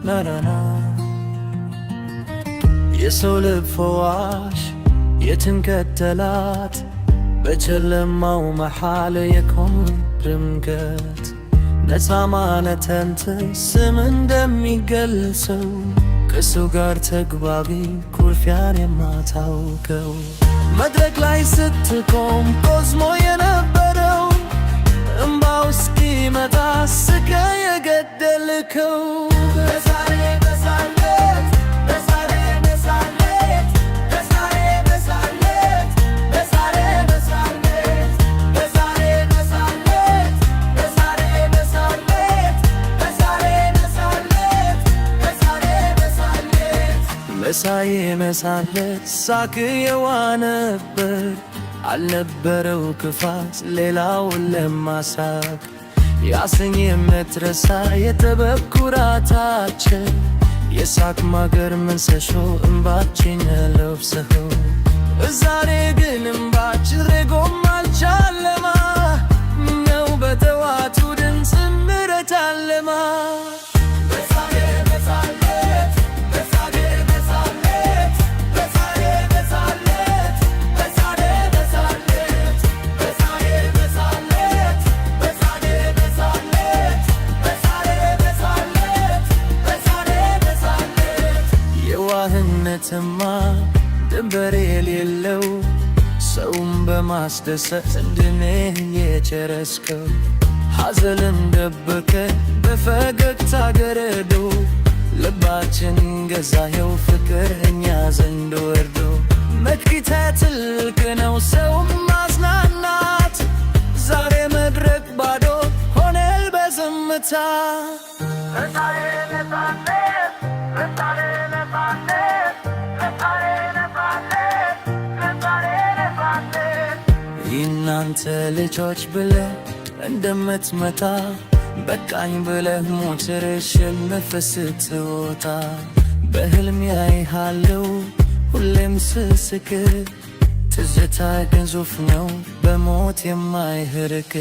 ናናና የሰው ልብ ፈዋሽ የትምክህት ጠላት በጨለማው መሃል የቆመ ድምቀት ነፃ ማለትንት ስም እንደሚገልጸው ከሰው ጋር ተግባቢ ኩርፊያን የማታውቀው መድረክ ላይ ስትቆም ቆዝሞ የነበረው እምባው እስኪመጣ ስቀ የገደልከው መሳዬ መሳለት ሳቅ የዋነበር አልነበረው ክፋት ሌላውን ለማሳቅ ያሰኝ የምትረሳ የጥበብ ኩራታችን የሳቅ ማገር መንሰሾ እምባችን ለብሰኸው ዛሬ ግን እምባችን ሬጎም አልቻለማ ነው በጠዋቱ ድምፅ ምሕረት አለማ የዋህነትማ ድንበር የሌለው ሰውን በማስደሰት ዕድሜን የጨረስከው ሐዘንን ደበከ በፈገግታ ገረዶ ልባችን ገዛኸው ፍቅር እኛ ዘንድ ወርዶ መክሊተ ትልቅ ነው ሰው ማዝናናት ዛሬ መድረክ ባዶ ሆነል በዝምታ እናንተ ልጆች ብለህ እንደምትመታ በቃኝ ብለህ ሞትርሽን ነፍስ ስትወጣ በሕልም ያይሃለው ሁሌም ስስቅ ትዝታ ግዙፍ ነው በሞት የማይርቅ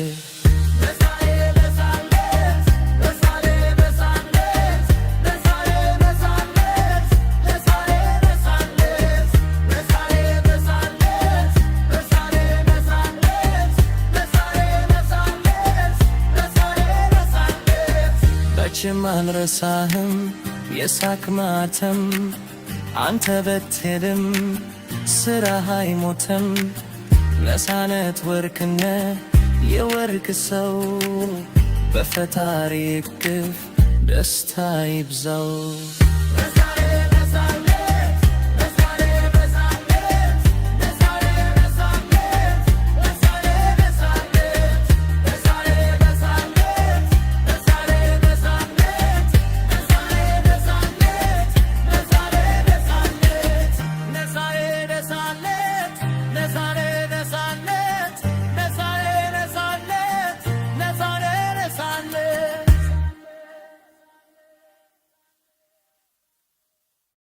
አንረሳህም የሳቅ ማተም አንተ በትሄድም ስራህ አይሞትም ነፃነት ወርቅነ የወርቅ ሰው በፈጣሪ እቅፍ ደስታ ይብዛው።